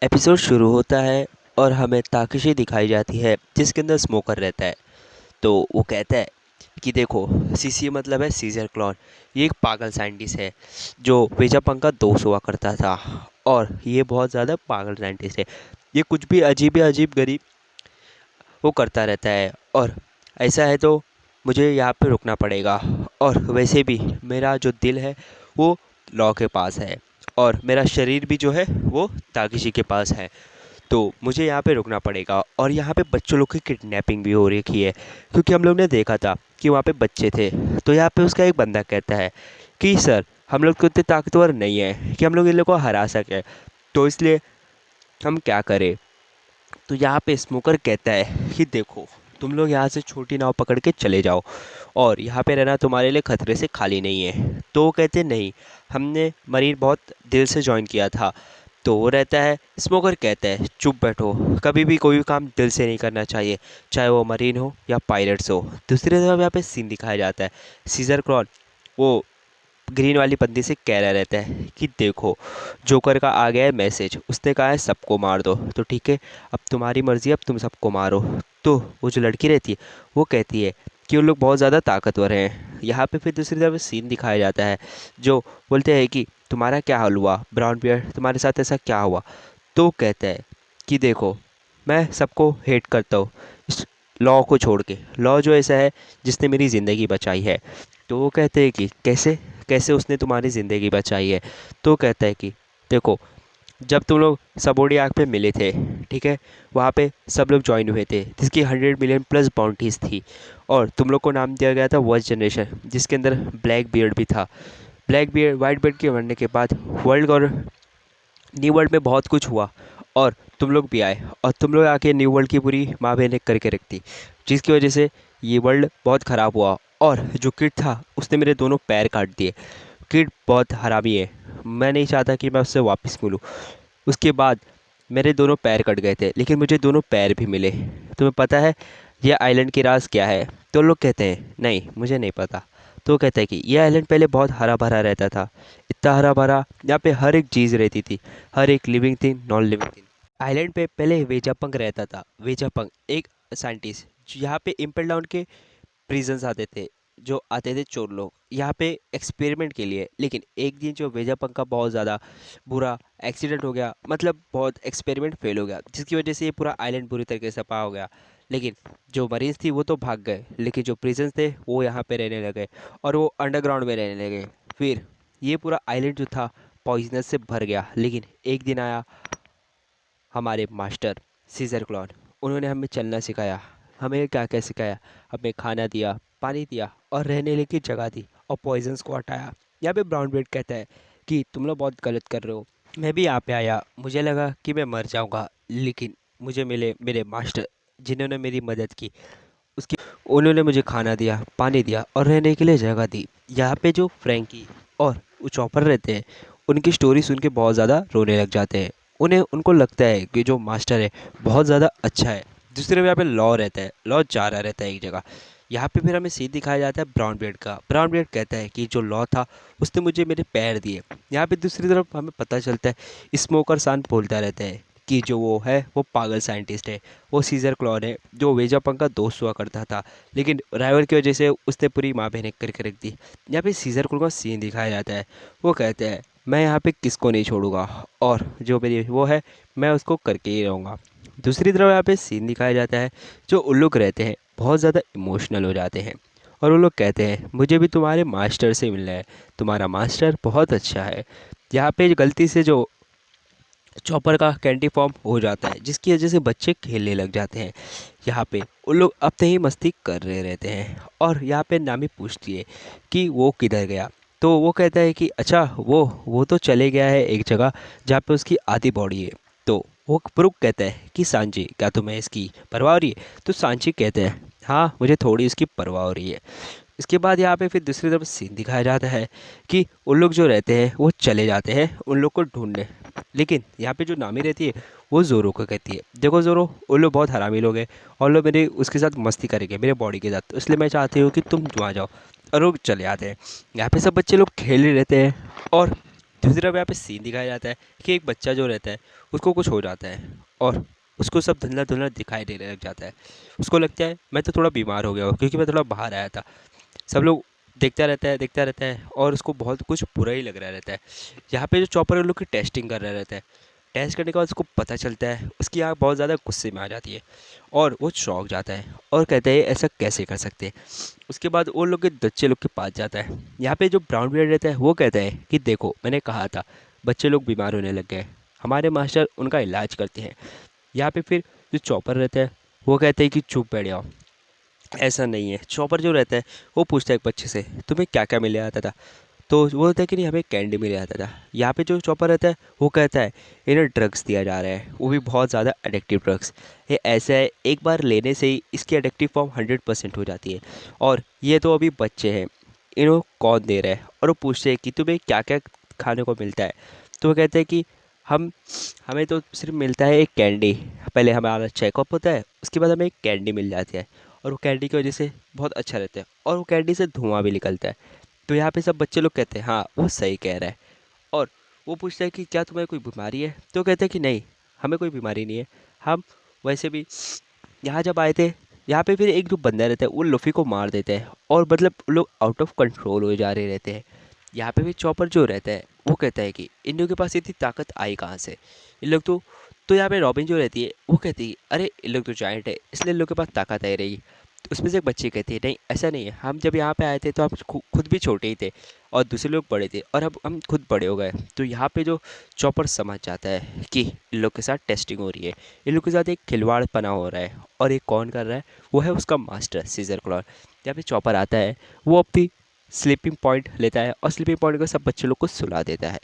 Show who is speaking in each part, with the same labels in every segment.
Speaker 1: Episode शुरू होता है और हमें ताकिशी दिखाई जाती है जिसके अंदर स्मोकर रहता है। तो वो कहता है कि देखो, सीसी मतलब है सीजर क्लॉन। ये एक पागल साइंटिस्ट है जो वेजापंक का दोस्त हुआ करता था और ये बहुत ज़्यादा पागल साइंटिस्ट है। ये कुछ भी अजीब अजीब गरीब वो करता रहता है और ऐसा है तो मुझे यहाँ पे रुकना पड़ेगा। और वैसे भी मेरा जो दिल है वो लॉ के पास है और मेरा शरीर भी जो है वो ताकिशी के पास है। तो मुझे यहाँ पे रुकना पड़ेगा। और यहाँ पे बच्चों लोग की किडनैपिंग भी हो रखी है क्योंकि हम लोग ने देखा था कि वहाँ पे बच्चे थे। तो यहाँ पे उसका एक बंदा कहता है कि सर, हम लोग तो इतने ताकतवर नहीं है कि हम लोग इन लोग को हरा सकें, तो इसलिए हम क्या करें। तो यहाँ पे स्मोकर कहता है कि देखो, तुम लोग यहाँ से छोटी नाव पकड़ के चले जाओ और यहाँ पे रहना तुम्हारे लिए खतरे से खाली नहीं है। तो वो कहते नहीं, हमने मरीन बहुत दिल से ज्वाइन किया था। तो वो रहता है, स्मोकर कहता है चुप बैठो, कभी भी कोई भी काम दिल से नहीं करना चाहिए, चाहे वो मरीन हो या पायलट्स हो। दूसरी तरफ यहाँ पे सीन दिखाया जाता है, सीजर क्रॉन वो ग्रीन वाली बंदी से कह रहा रहता है कि देखो, जोकर का आ गया है मैसेज, उसने कहा है सबको मार दो, तो ठीक है, अब तुम्हारी मर्ज़ी, अब तुम सबको मारो। तो वो जो लड़की रहती है वो कहती है कि उन लोग बहुत ज़्यादा ताकतवर हैं। यहाँ पे फिर दूसरी तरफ सीन दिखाया जाता है जो बोलते हैं कि तुम्हारा क्या हाल हुआ ब्राउन बियर, तुम्हारे साथ ऐसा क्या हुआ। तो वो कहता है कि देखो, मैं सबको हेट करता हूँ इस लॉ को छोड़ के। लॉ जो ऐसा है जिसने मेरी ज़िंदगी बचाई है। तो वो कहते हैं कि कैसे कैसे उसने तुम्हारी ज़िंदगी बचाई है। तो कहता है कि देखो, जब तुम लोग सबोडी आग पे मिले थे, ठीक है, वहाँ पे सब लोग ज्वाइन हुए थे जिसकी 100 मिलियन प्लस बाउंटीज़ थी और तुम लोग को नाम दिया गया था वर्स्ट जनरेशन, जिसके अंदर ब्लैक बियर्ड भी था। ब्लैक बियर्ड वाइट बियर्ड के मरने के बाद वर्ल्ड और न्यू वर्ल्ड में बहुत कुछ हुआ और तुम लोग भी आए और तुम लोग आके न्यू वर्ल्ड की पूरी माँ बहन करके रख दी, जिसकी वजह से ये वर्ल्ड बहुत ख़राब हुआ। और जो किड था उसने मेरे दोनों पैर काट दिए। किड बहुत हरामी है, मैं नहीं चाहता कि मैं उससे वापस मिलूँ। उसके बाद मेरे दोनों पैर कट गए थे लेकिन मुझे दोनों पैर भी मिले। तुम्हें पता है ये आइलैंड की राज क्या है। तो लोग कहते हैं नहीं, मुझे नहीं पता। तो वो कहता है कि यह आइलैंड पहले बहुत हरा भरा रहता था, इतना हरा भरा, यहाँ पे हर एक चीज़ रहती थी, हर एक living thing non living thing. Island पे पहले वेजापंक रहता था। वेजापंक एक साइंटिस्ट, यहाँ पे इम्पल डाउन के प्रिजन्स आते थे, जो आते थे चोर लोग यहाँ पे एक्सपेरिमेंट के लिए। लेकिन एक दिन जो वेजापंक का बहुत ज़्यादा बुरा एक्सीडेंट हो गया, मतलब बहुत एक्सपेरिमेंट फेल हो गया, जिसकी वजह से ये पूरा आइलैंड बुरी तरीके से तबाह हो गया। लेकिन जो मरीज थी वो तो भाग गए, लेकिन जो प्रिजन्स थे वो यहाँ पे रहने लगे और वो अंडरग्राउंड में रहने लगे। फिर ये पूरा आइलैंड जो था पॉइजनस से भर गया। लेकिन एक दिन आया हमारे मास्टर सीजर क्लॉन, उन्होंने हमें चलना सिखाया। हमें क्या क्या सिखाया, हमें खाना दिया, पानी दिया और रहने ले की जगह दी और पॉइजन्स को हटाया। यहाँ पे ब्राउन ब्रेड कहता है कि तुम लोग बहुत गलत कर रहे हो। मैं भी यहाँ पे आया, मुझे लगा कि मैं मर जाऊँगा, लेकिन मुझे मिले मेरे मास्टर जिन्होंने मेरी मदद की। उसकी उन्होंने मुझे खाना दिया, पानी दिया और रहने के लिए जगह दी। यहाँ पे जो फ्रैंकी और वो चॉपर रहते हैं, उनकी स्टोरी सुन के बहुत ज़्यादा रोने लग जाते हैं। उनको लगता है कि जो मास्टर है बहुत ज़्यादा अच्छा है। दूसरी तरफ यहाँ पे लॉ रहता है, लॉ जा रहा रहता है एक जगह। यहाँ पे फिर हमें सीन दिखाया जाता है ब्राउन ब्रेड का। ब्राउन ब्रेड कहता है कि जो लॉ था उसने मुझे मेरे पैर दिए। यहाँ पे दूसरी तरफ हमें पता चलता है स्मोकर सान बोलता रहता है कि जो वो है वो पागल साइंटिस्ट है, वो सीजर क्लॉन है जो वेजापंक का दोस्त हुआ करता था, लेकिन राइवल की वजह से उसने पूरी माँ बहन करके रख दी। यहाँ पे सीजर क्लॉन का सीन दिखाया जाता है। वो कहते हैं मैं यहाँ पे किसको नहीं छोड़ूंगा और जो मेरी वो है मैं उसको करके ही रहूँगा। दूसरी तरफ यहाँ पे सीन दिखाया जाता है, जो उन लोग रहते हैं बहुत ज़्यादा इमोशनल हो जाते हैं और वो लोग कहते हैं मुझे भी तुम्हारे मास्टर से मिलना है, तुम्हारा मास्टर बहुत अच्छा है। यहाँ पे गलती से जो चॉपर का कैंडी फॉर्म हो जाता है, जिसकी वजह से बच्चे खेलने लग जाते हैं। यहाँ पे उन लोग अपने ही मस्ती कर रहे रहते हैं और यहाँ पे नामी पूछती है कि वो किधर गया। तो वो कहता है कि अच्छा, वो तो चले गया है एक जगह जहाँ पे उसकी आधी बॉडी है। तो वो ब्रुक कहता है कि सांची, क्या तुम्हें इसकी परवाह हो रही है। तो सांची कहते हैं हाँ, मुझे थोड़ी इसकी परवाह हो रही है। इसके बाद यहाँ पे फिर दूसरी तरफ सीन दिखाया जाता है कि उन लोग जो रहते हैं वो चले जाते हैं उन लोग को ढूंढने। लेकिन यहाँ पे जो नामी रहती है वो जोरो को कहती है देखो जोरो, उन लोग बहुत हरामी लोग हैं और लोग मेरे उसके साथ मस्ती करेंगे मेरे बॉडी के साथ, तो इसलिए मैं चाहती हूँ कि तुम वहाँ जाओ। और लोग चले आते हैं। यहाँ पे सब बच्चे लोग खेल रहे रहते हैं और दूसरी तरफ यहाँ पे सीन दिखाया जाता है कि एक बच्चा जो रहता है उसको कुछ हो जाता है और उसको सब धुंधला धुंधला दिखाई देने लग जाता है। उसको लगता है मैं तो थोड़ा बीमार हो गया हूँ क्योंकि मैं थोड़ा बाहर आया था। सब लोग देखता रहता है और उसको बहुत कुछ बुरा ही लग रहा रहता है। यहाँ पे जो चॉपर है उन लोग की टेस्टिंग कर रहा रहता है। टेस्ट करने के बाद उसको पता चलता है, उसकी आँख बहुत ज़्यादा गुस्से में आ जाती है और वो चौंक जाता है और कहता है ऐसा कैसे कर सकते हैं। उसके बाद वो लोग के बच्चे लोग के पास जाता है। यहाँ पे जो ब्राउन बियर्ड रहता है वो कहता है कि देखो मैंने कहा था बच्चे लोग बीमार होने लग गए, हमारे मास्टर उनका इलाज करते हैं। यहाँ पे फिर जो चॉपर रहता है वो कहता है कि चुप बैठ जाओ, ऐसा नहीं है। चॉपर जो रहता है वो पूछता है एक बच्चे से तुम्हें क्या क्या मिल आता था, तो वो होता है कि नहीं हमें कैंडी मिल जाता था। यहाँ पे जो चॉपर रहता है वो कहता है इन्हें ड्रग्स दिया जा रहा है, वो भी बहुत ज़्यादा एडिक्टिव ड्रग्स। ये ऐसा है एक बार लेने से ही इसकी एडिक्टिव फॉर्म 100% हो जाती है और ये तो अभी बच्चे हैं, इन्हों कौन दे रहा है। और वो पूछते हैं कि तुम्हें क्या क्या खाने को मिलता है, तो वो कहते हैं कि हम हमें तो सिर्फ मिलता है एक कैंडी। पहले हमारा चेकअप होता है उसके बाद हमें एक कैंडी मिल जाती है और वो कैंडी की वजह से बहुत अच्छा रहता है और वो कैंडी से धुआं भी निकलता है। तो यहाँ पे सब बच्चे लोग कहते हैं हाँ वो सही कह रहा है। और वो पूछता है कि क्या तुम्हें कोई बीमारी है, तो कहते हैं कि नहीं हमें कोई बीमारी नहीं है, हम वैसे भी यहाँ जब आए थे। यहाँ पे फिर एक जो बंदा रहता है वो लूफी को मार देता है और मतलब लोग आउट ऑफ कंट्रोल हो जा रहे रहते हैं। यहाँ पे भी चॉपर जो रहता है वो कहता है कि इन लोगों के पास इतनी ताकत आई कहाँ से, इन लोग तो यहाँ पे रॉबिन जो रहती है वो कहती है अरे इन लोग तो जायंट है इसलिए इन लोग के पास ताकत आई रही। तो उसमें से एक बच्ची कहती है नहीं ऐसा नहीं है, हम जब यहाँ पे आए थे तो हम खुद भी छोटे ही थे और दूसरे लोग बड़े थे और अब हम खुद बड़े हो गए। तो यहाँ पे जो चॉपर समझ जाता है कि इन लोग के साथ टेस्टिंग हो रही है, इन लोग के साथ एक खिलवाड़पना हो रहा है और एक कौन कर रहा है वो है उसका मास्टर सीजर क्लॉन। यहाँ पे चॉपर आता है, वो अपनी स्लीपिंग पॉइंट लेता है और स्लीपिंग पॉइंट को सब बच्चे लोग को सुला देता है।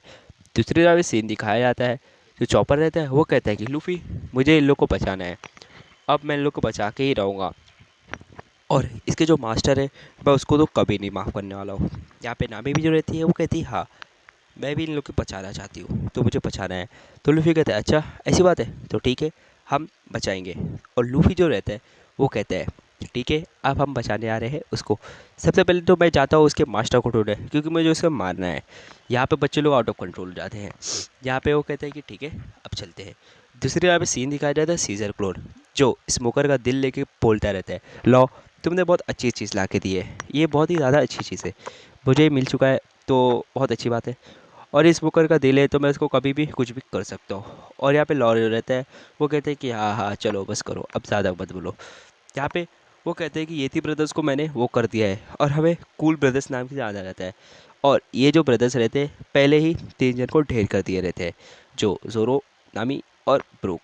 Speaker 1: दूसरी तरफ सीन दिखाया जाता है, जो चॉपर रहता है वो कहता है कि लूफी मुझे इन लोग को बचाना है, अब मैं इन लोग को बचा के ही रहूँगा और इसके जो मास्टर है मैं उसको तो कभी नहीं माफ़ करने वाला हूँ। यहाँ पे नामी भी जो रहती है वो कहती है हाँ मैं भी इन लोग को बचाना चाहती हूँ तो मुझे बचाना है। तो लूफी कहता है अच्छा ऐसी बात है तो ठीक है हम बचाएंगे। और लूफी जो रहता है वो कहता है ठीक है अब हम बचाने आ रहे हैं उसको। सबसे पहले तो मैं जाता हूँ उसके मास्टर को ढूंढने क्योंकि मुझे उसको मारना है। यहाँ पे बच्चे लोग आउट ऑफ कंट्रोल हो जाते हैं। यहाँ पे वो कहते हैं कि ठीक है अब चलते हैं। दूसरी यहाँ पे सीन दिखाया जाता है सीजर क्लोन जो स्मोकर का दिल लेके बोलता रहता है लो तुमने बहुत अच्छी चीज़ ला के दी है, ये बहुत ही ज़्यादा अच्छी चीज़ है, मुझे मिल चुका है तो बहुत अच्छी बात है। और इस बुकर का दिल है तो मैं इसको कभी भी कुछ भी कर सकता हूँ। और यहाँ पे लॉयर रहता है वो कहते हैं कि हाँ हाँ चलो बस करो अब ज़्यादा मत बोलो। यहाँ पे वो कहते हैं कि येती ब्रदर्स को मैंने वो कर दिया है और हमें कूल ब्रदर्स नाम से जाना रहता है। और ये जो ब्रदर्स रहते हैं पहले ही 3 जन को ढेर कर दिए रहते हैं, जो जोरो, नामी और ब्रूक।